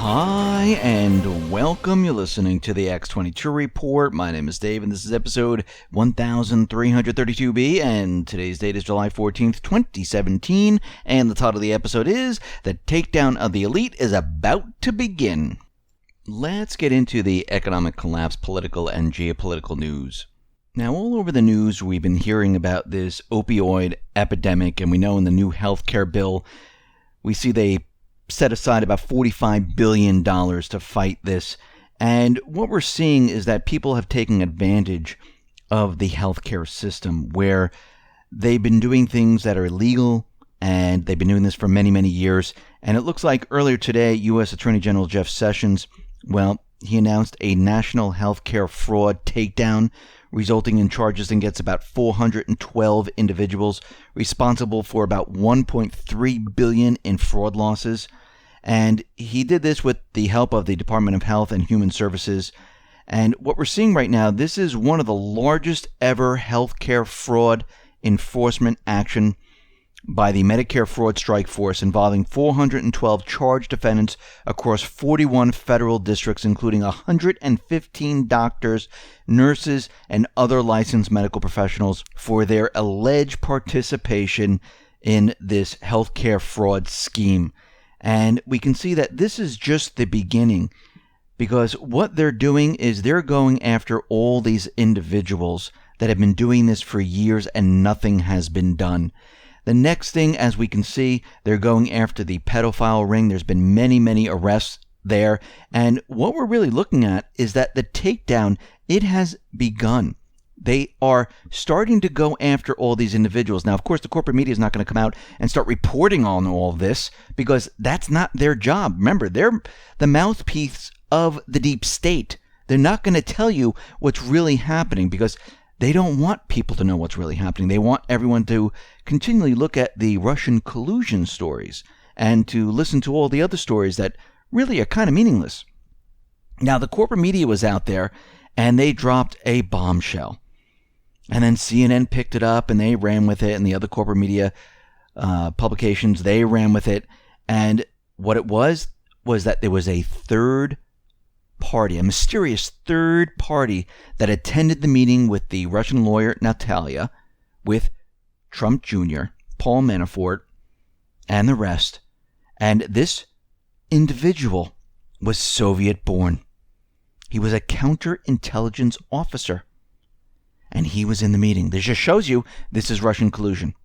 Hi, and welcome. You're listening to the X22 Report. My name is Dave, and this is episode 1332B, and today's date is July 14th, 2017, and the title of the episode is The Takedown of the Elite is About to Begin. Let's get into the economic collapse, political, and geopolitical news. Now, all over the news, we've been hearing about this opioid epidemic, and we know in the new healthcare bill, we see they set aside about $45 billion to fight this. And what we're seeing is that people have taken advantage of the healthcare system, where they've been doing things that are illegal, and they've been doing this for many, many years. And it looks like earlier today, U.S. Attorney General Jeff Sessions, he announced a national healthcare fraud takedown, resulting in charges against about 412 individuals responsible for about $1.3 billion in fraud losses. And he did this with the help of the Department of Health and Human Services. And what we're seeing right now, this is one of the largest ever healthcare fraud enforcement action by the Medicare Fraud Strike Force, involving 412 charged defendants across 41 federal districts, including 115 doctors, nurses, and other licensed medical professionals for their alleged participation in this healthcare fraud scheme. And we can see that this is just the beginning, because what they're doing is they're going after all these individuals that have been doing this for years and nothing has been done. The next thing, as we can see, they're going after the pedophile ring. There's been many, many arrests there. And what we're really looking at is that the takedown, it has begun. They are starting to go after all these individuals. Now, of course, the corporate media is not going to come out and start reporting on all this, because that's not their job. Remember, they're the mouthpiece of the deep state. They're not going to tell you what's really happening, because they don't want people to know what's really happening. They want everyone to continually look at the Russian collusion stories and to listen to all the other stories that really are kind of meaningless. Now, the corporate media was out there and they dropped a bombshell. And then CNN picked it up and they ran with it, and the other corporate media publications, they ran with it. And what it was that there was a third party, a mysterious third party that attended the meeting with the Russian lawyer Natalia, with Trump Jr., Paul Manafort, and the rest. And this individual was Soviet-born. He was a counterintelligence officer, and he was in the meeting. This just shows you this is Russian collusion.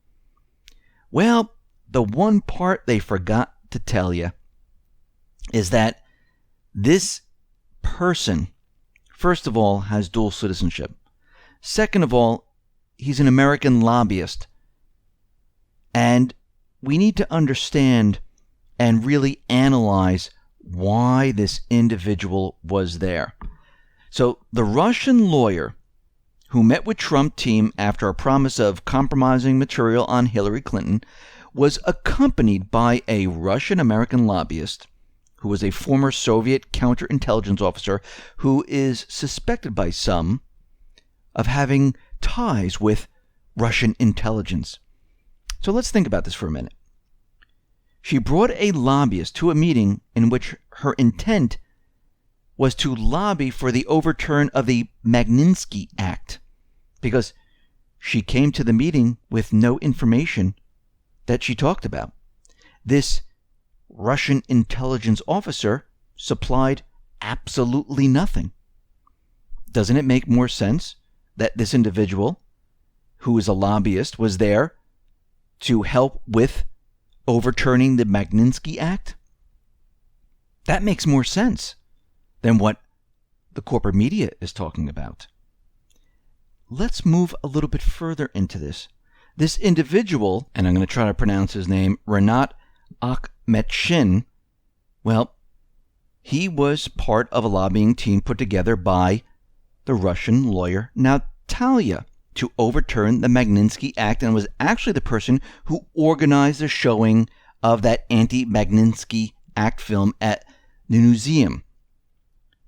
Well, the one part they forgot to tell you is that this person, first of all, has dual citizenship. Second of all, he's an American lobbyist. And we need to understand and really analyze why this individual was there. So the Russian lawyer who met with Trump team after a promise of compromising material on Hillary Clinton was accompanied by a Russian-American lobbyist who was a former Soviet counterintelligence officer who is suspected by some of having ties with Russian intelligence. So let's think about this for a minute. She brought a lobbyist to a meeting in which her intent was to lobby for the overturn of the Magnitsky Act, because she came to the meeting with no information that she talked about. This Russian intelligence officer supplied absolutely nothing. Doesn't it make more sense that this individual, who is a lobbyist, was there to help with overturning the Magnitsky Act? That makes more sense than what the corporate media is talking about. Let's move a little bit further into this. This individual, and I'm going to try to pronounce his name, Renat Akhmetshin, he was part of a lobbying team put together by the Russian lawyer Natalia to overturn the Magnitsky Act, and was actually the person who organized the showing of that anti-Magnitsky Act film at the museum.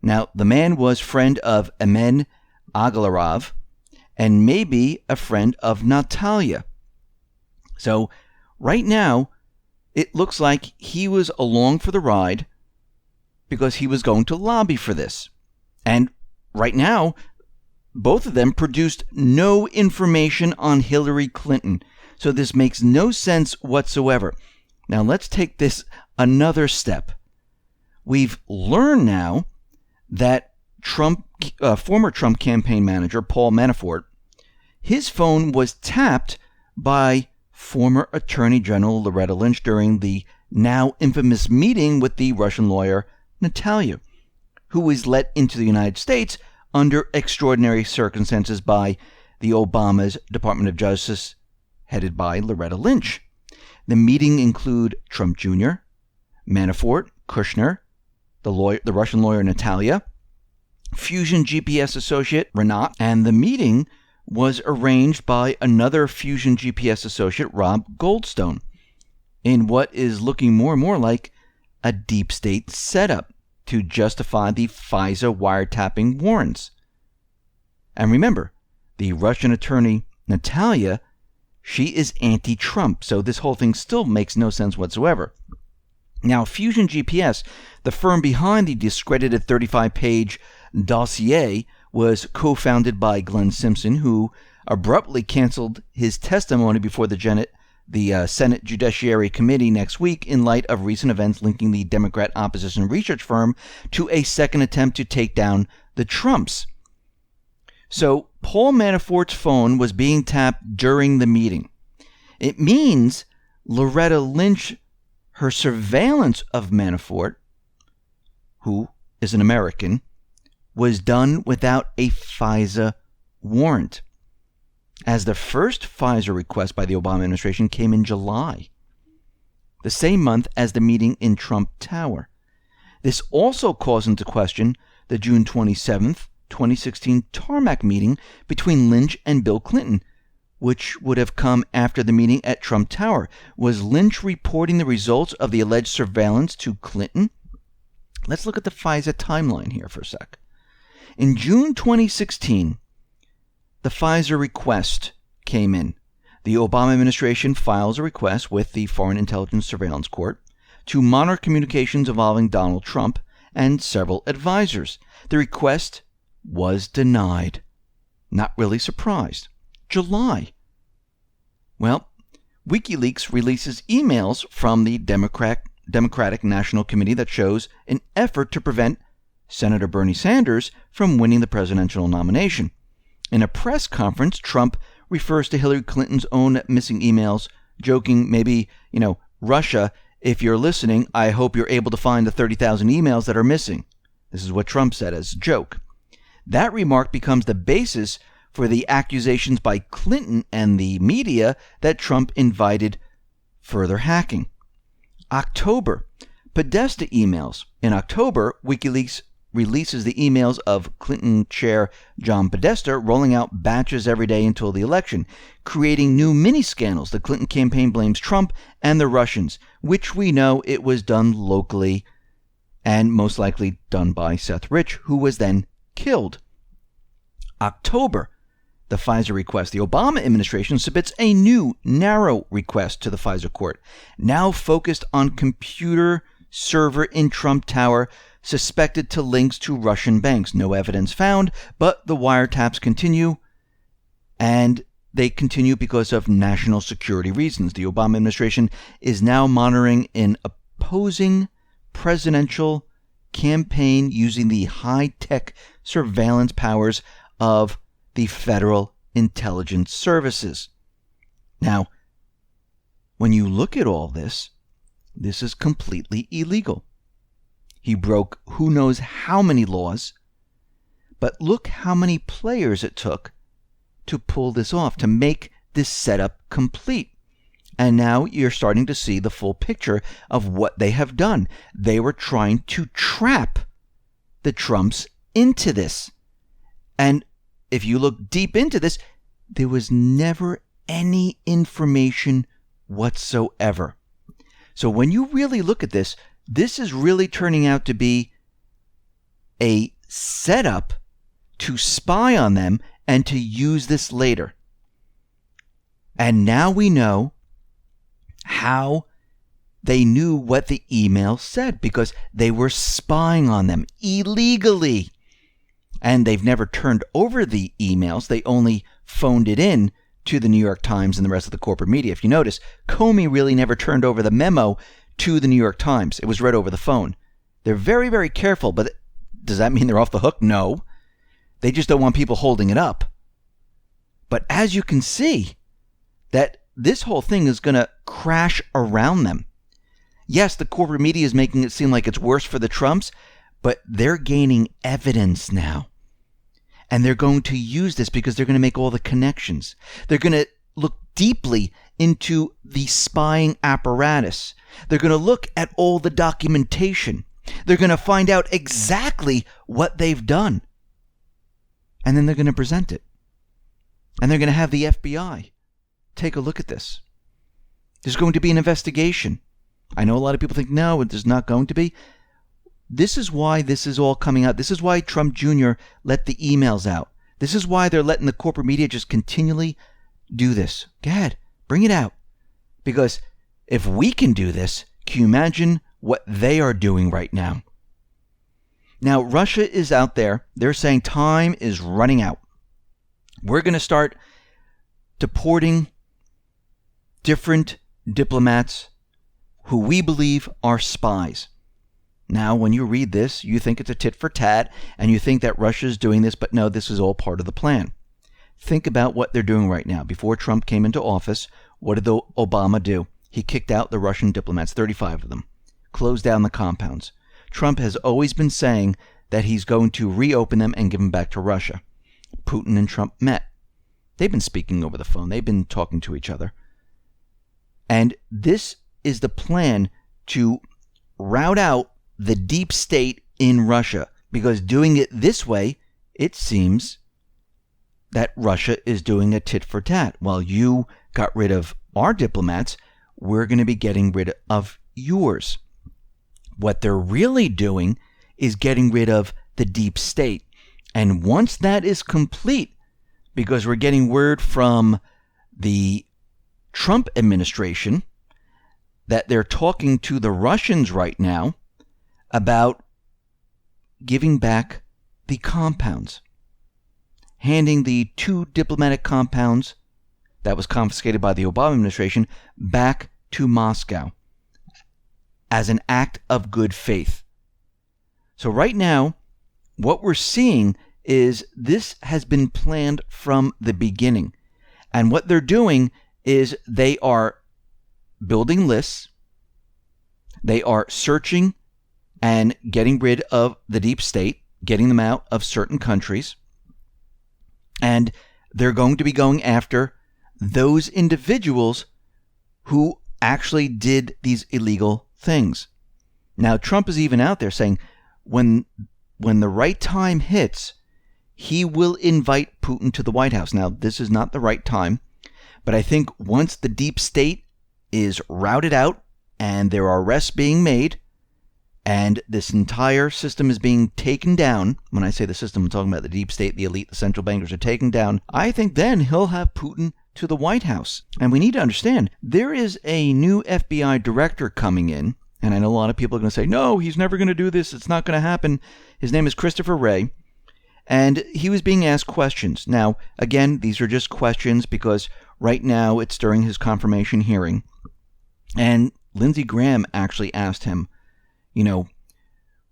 Now, the man was friend of Emin Agalarov and maybe a friend of Natalia. So right now, it looks like he was along for the ride because he was going to lobby for this. And right now, both of them produced no information on Hillary Clinton. So this makes no sense whatsoever. Now let's take this another step. We've learned now that former Trump campaign manager Paul Manafort, his phone was tapped by former Attorney General Loretta Lynch during the now infamous meeting with the Russian lawyer Natalia, who was let into the United States under extraordinary circumstances by the Obama's Department of Justice, headed by Loretta Lynch. The meeting included Trump Jr., Manafort, Kushner, the Russian lawyer Natalia, Fusion GPS associate Renat, and the meeting was arranged by another Fusion GPS associate, Rob Goldstone, in what is looking more and more like a deep state setup to justify the FISA wiretapping warrants. And remember, the Russian attorney Natalia, she is anti-Trump, so this whole thing still makes no sense whatsoever. Now, Fusion GPS, the firm behind the discredited 35-page dossier, was co-founded by Glenn Simpson, who abruptly canceled his testimony before the Senate Judiciary Committee next week in light of recent events linking the Democrat opposition research firm to a second attempt to take down the Trumps. So Paul Manafort's phone was being tapped during the meeting. It means Loretta Lynch, her surveillance of Manafort, who is an American, was done without a FISA warrant, as the first FISA request by the Obama administration came in July, the same month as the meeting in Trump Tower. This also calls into question the June 27th, 2016 tarmac meeting between Lynch and Bill Clinton, which would have come after the meeting at Trump Tower. Was Lynch reporting the results of the alleged surveillance to Clinton? Let's look at the FISA timeline here for a sec. In June 2016, the FISA request came in. The Obama administration files a request with the Foreign Intelligence Surveillance Court to monitor communications involving Donald Trump and several advisors. The request was denied. Not really surprised. July. Well, WikiLeaks releases emails from the Democratic National Committee that shows an effort to prevent Senator Bernie Sanders from winning the presidential nomination. In a press conference, Trump refers to Hillary Clinton's own missing emails, joking, maybe, Russia, if you're listening, I hope you're able to find the 30,000 emails that are missing. This is what Trump said as a joke. That remark becomes the basis for the accusations by Clinton and the media that Trump invited further hacking. October, Podesta emails. In October, WikiLeaks releases the emails of Clinton chair John Podesta rolling out batches every day until the election, creating new mini-scandals. The Clinton campaign blames Trump and the Russians, which we know it was done locally and most likely done by Seth Rich, who was then killed. October, the FISA request. The Obama administration submits a new, narrow request to the FISA court, now focused on computer server in Trump Tower suspected to links to Russian banks. No evidence found, but the wiretaps continue, and they continue because of national security reasons. The Obama administration is now monitoring an opposing presidential campaign using the high-tech surveillance powers of the Federal Intelligence Services. Now, when you look at all this, this is completely illegal. He broke who knows how many laws, but look how many players it took to pull this off, to make this setup complete. And now you're starting to see the full picture of what they have done. They were trying to trap the Trumps into this. And if you look deep into this, there was never any information whatsoever. So when you really look at this, this is really turning out to be a setup to spy on them and to use this later. And now we know how they knew what the email said because they were spying on them illegally. And they've never turned over the emails. They only phoned it in to the New York Times and the rest of the corporate media. If you notice, Comey really never turned over the memo to the New York Times. It was read over the phone. They're very, very careful, but does that mean they're off the hook? No. They just don't want people holding it up. But as you can see, that this whole thing is going to crash around them. Yes, the corporate media is making it seem like it's worse for the Trumps, but they're gaining evidence now. And they're going to use this because they're going to make all the connections. They're going to look deeply into the spying apparatus. They're going to look at all the documentation. They're going to find out exactly what they've done. And then they're going to present it. And they're going to have the FBI take a look at this. There's going to be an investigation. I know a lot of people think, no, there's not going to be. This is why this is all coming out. This is why Trump Jr. let the emails out. This is why they're letting the corporate media just continually do this. Go ahead, bring it out. Because if we can do this, can you imagine what they are doing right now? Now, Russia is out there. They're saying time is running out. We're going to start deporting different diplomats who we believe are spies. Now, when you read this, you think it's a tit for tat, and you think that Russia's doing this, but no, this is all part of the plan. Think about what they're doing right now. Before Trump came into office, what did Obama do? He kicked out the Russian diplomats, 35 of them, closed down the compounds. Trump has always been saying that he's going to reopen them and give them back to Russia. Putin and Trump met. They've been speaking over the phone. They've been talking to each other. And this is the plan to rout out the deep state in Russia, because doing it this way, it seems that Russia is doing a tit for tat. While you got rid of our diplomats, we're going to be getting rid of yours. What they're really doing is getting rid of the deep state. And once that is complete, because we're getting word from the Trump administration that they're talking to the Russians right now about giving back the compounds, handing the 2 diplomatic compounds that was confiscated by the Obama administration back to Moscow as an act of good faith. So right now, what we're seeing is this has been planned from the beginning. And what they're doing is they are building lists. They are searching and getting rid of the deep state, getting them out of certain countries. And they're going to be going after those individuals who actually did these illegal things. Now, Trump is even out there saying when the right time hits, he will invite Putin to the White House. Now, this is not the right time, but I think once the deep state is routed out and there are arrests being made and this entire system is being taken down, when I say the system, I'm talking about the deep state, the elite, the central bankers are taken down, I think then he'll have Putin to the White House. And we need to understand, there is a new FBI director coming in, and I know a lot of people are going to say, no, he's never going to do this, it's not going to happen. His name is Christopher Wray, and he was being asked questions. Now, again, these are just questions because right now it's during his confirmation hearing. And Lindsey Graham actually asked him,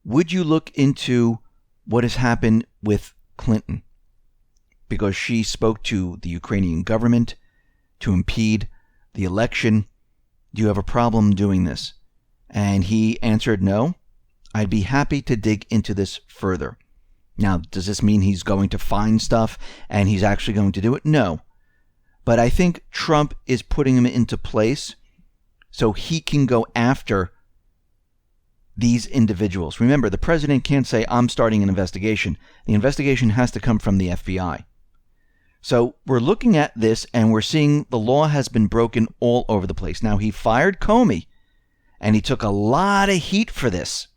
would you look into what has happened with Clinton? Because she spoke to the Ukrainian government to impede the election. Do you have a problem doing this? And he answered, no, I'd be happy to dig into this further. Now, does this mean he's going to find stuff and he's actually going to do it? No. But I think Trump is putting him into place so he can go after these individuals. Remember, the president can't say, I'm starting an investigation. The investigation has to come from the FBI. So we're looking at this and we're seeing the law has been broken all over the place. Now, he fired Comey and he took a lot of heat for this.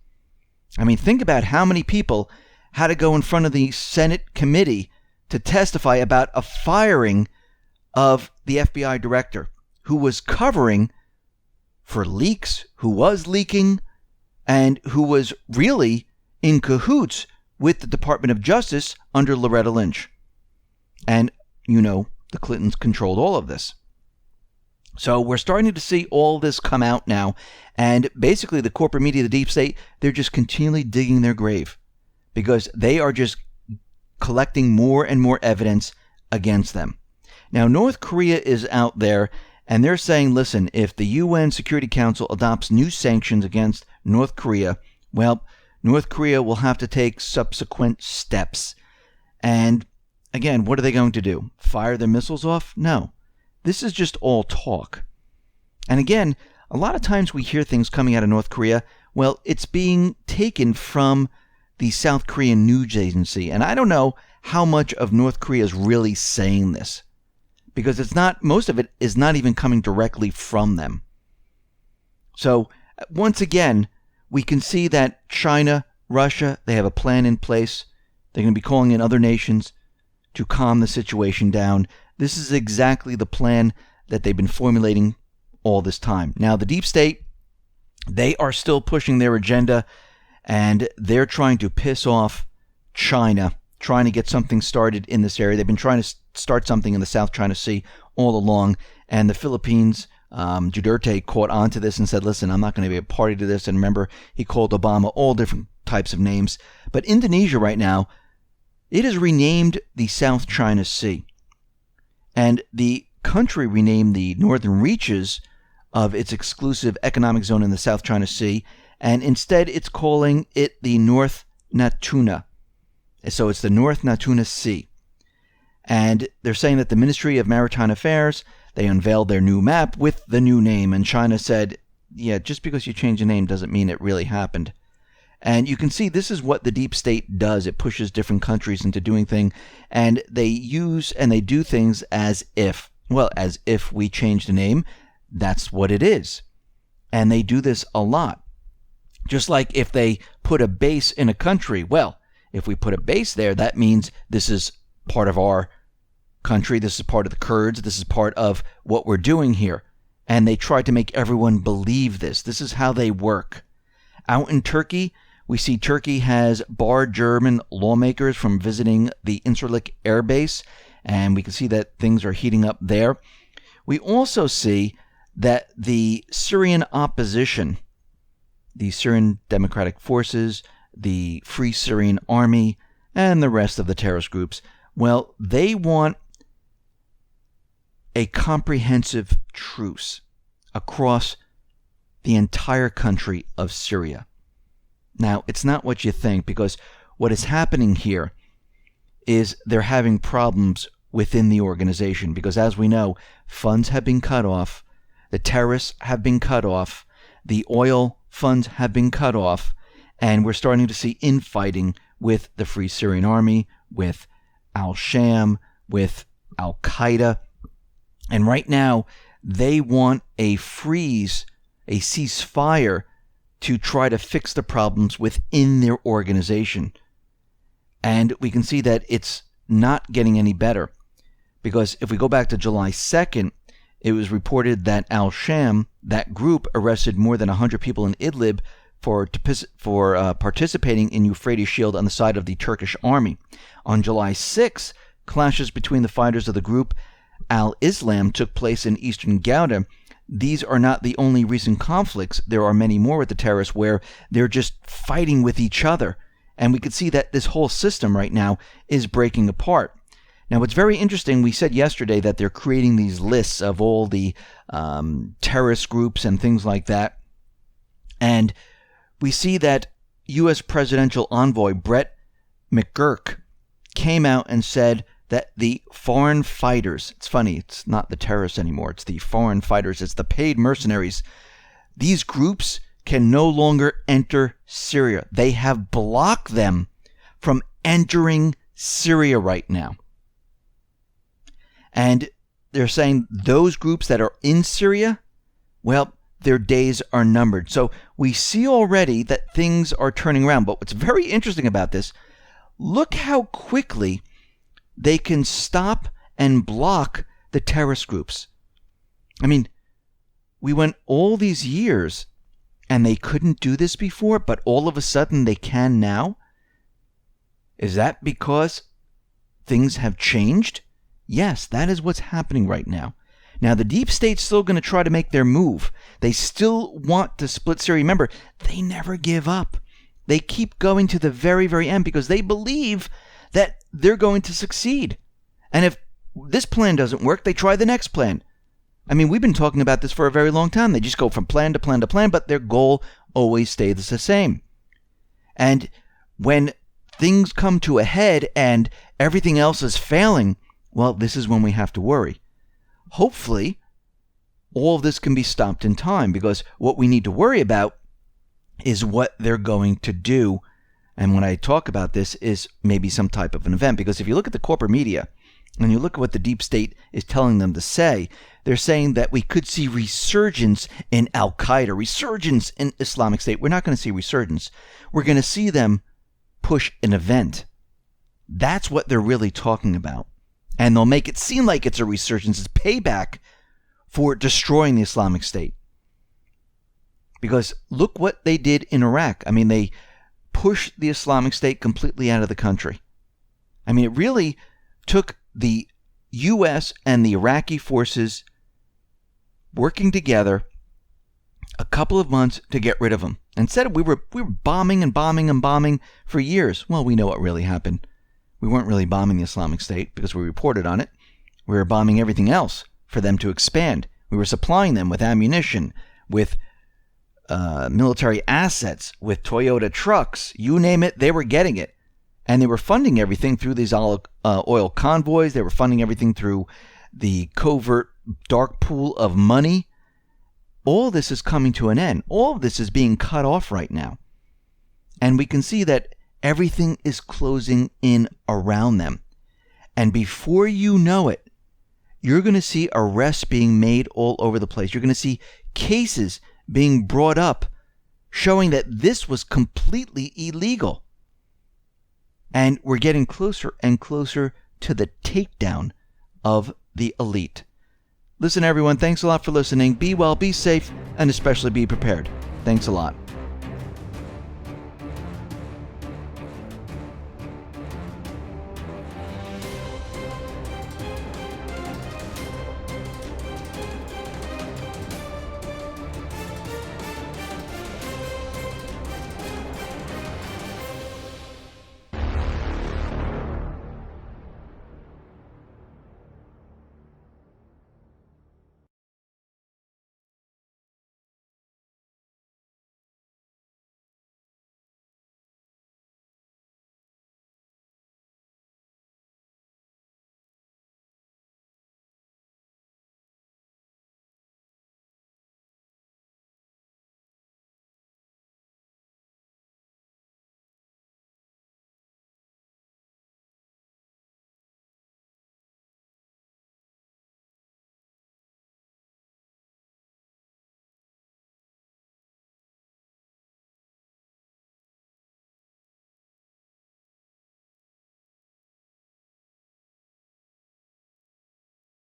I mean, think about how many people had to go in front of the Senate committee to testify about a firing of the FBI director who was covering for leaks, who was leaking, and who was really in cahoots with the Department of Justice under Loretta Lynch. And, the Clintons controlled all of this. So we're starting to see all this come out now. And basically the corporate media, the deep state, they're just continually digging their grave because they are just collecting more and more evidence against them. Now, North Korea is out there and they're saying, listen, if the UN Security Council adopts new sanctions against North Korea, well, North Korea will have to take subsequent steps. And again, what are they going to do? Fire their missiles off? No. This is just all talk. And again, a lot of times we hear things coming out of North Korea, well, it's being taken from the South Korean news agency. And I don't know how much of North Korea is really saying this, because most of it is not even coming directly from them. So once again, we can see that China, Russia, they have a plan in place. They're going to be calling in other nations to calm the situation down. This is exactly the plan that they've been formulating all this time. Now, the deep state, they are still pushing their agenda, and they're trying to piss off China, trying to get something started in this area. They've been trying to start something in the South China Sea all along, and the Philippines, Duterte caught on to this and said, listen, I'm not going to be a party to this. And remember, he called Obama all different types of names. But Indonesia right now, it is renamed the South China Sea. And the country renamed the northern reaches of its exclusive economic zone in the South China Sea, and instead it's calling it the North Natuna. So it's the North Natuna Sea. And they're saying that the Ministry of Maritime Affairs, they unveiled their new map with the new name, and China said, yeah, just because you change the name doesn't mean it really happened. And you can see this is what the deep state does. It pushes different countries into doing things, and they use and they do things as if we change the name, that's what it is. And they do this a lot. Just like if they put a base in a country, well, if we put a base there, that means this is part of our country, this is part of the Kurds, this is part of what we're doing here. And they try to make everyone believe this. This is how they work. Out in Turkey, we see Turkey has barred German lawmakers from visiting the Incirlik Air Base, and we can see that things are heating up there. We also see that the Syrian opposition, the Syrian Democratic Forces, the Free Syrian Army, and the rest of the terrorist groups, well, they want a comprehensive truce across the entire country of Syria. Now, it's not what you think, because what is happening here is they're having problems within the organization, because as we know, funds have been cut off, the terrorists have been cut off, the oil funds have been cut off, and we're starting to see infighting with the Free Syrian Army, with al-Sham, with al-Qaeda. And right now, they want a freeze, a ceasefire, to try to fix the problems within their organization. And we can see that it's not getting any better. Because if we go back to July 2nd, it was reported that al-Sham, that group, arrested more than 100 people in Idlib for participating in Euphrates Shield on the side of the Turkish army. On July 6th, clashes between the fighters of the group al-Islam took place in eastern Ghouta. These are not the only recent conflicts. There are many more with the terrorists where they're just fighting with each other. And we can see that this whole system right now is breaking apart. Now, what's very interesting, we said yesterday that they're creating these lists of all the terrorist groups and things like that. And we see that U.S. presidential envoy Brett McGurk came out and said that the foreign fighters, it's funny, it's not the terrorists anymore, it's the foreign fighters, it's the paid mercenaries. These groups can no longer enter Syria. They have blocked them from entering Syria right now. And they're saying those groups that are in Syria, well, their days are numbered. So we see already that things are turning around. But what's very interesting about this, look how quickly they can stop and block the terrorist groups. I mean, we went all these years and they couldn't do this before, but all of a sudden they can now? Is that because things have changed? Yes, that is what's happening right now. Now, the deep state's still going to try to make their move. They still want to split Syria. Remember, they never give up. They keep going to the very, very end because they believe that they're going to succeed. And if this plan doesn't work, they try the next plan. I mean, we've been talking about this for a very long time. They just go from plan to plan to plan, but their goal always stays the same. And when things come to a head and everything else is failing, well, this is when we have to worry. Hopefully, all of this can be stopped in time, because what we need to worry about is what they're going to do. And when I talk about this, is maybe some type of an event. Because if you look at the corporate media and you look at what the deep state is telling them to say, they're saying that we could see resurgence in Al-Qaeda, resurgence in Islamic State. We're not going to see resurgence. We're going to see them push an event. That's what they're really talking about. And they'll make it seem like it's a resurgence. It's payback for destroying the Islamic State. Because look what they did in Iraq. I mean, they pushed the Islamic State completely out of the country. I mean, it really took the U.S. and the Iraqi forces working together a couple of months to get rid of them. Instead, we were bombing and bombing and bombing for years. Well, we know what really happened. We weren't really bombing the Islamic State because we reported on it. We were bombing everything else for them to expand. We were supplying them with ammunition, with military assets, with Toyota trucks. You name it, they were getting it. And they were funding everything through these oil convoys. They were funding everything through the covert dark pool of money. All this is coming to an end. All of this is being cut off right now. And we can see that everything is closing in around them. And before you know it, you're going to see arrests being made all over the place. You're going to see cases being brought up showing that this was completely illegal. And we're getting closer and closer to the takedown of the elite. Listen, everyone, thanks a lot for listening. Be well, be safe, and especially be prepared. Thanks a lot.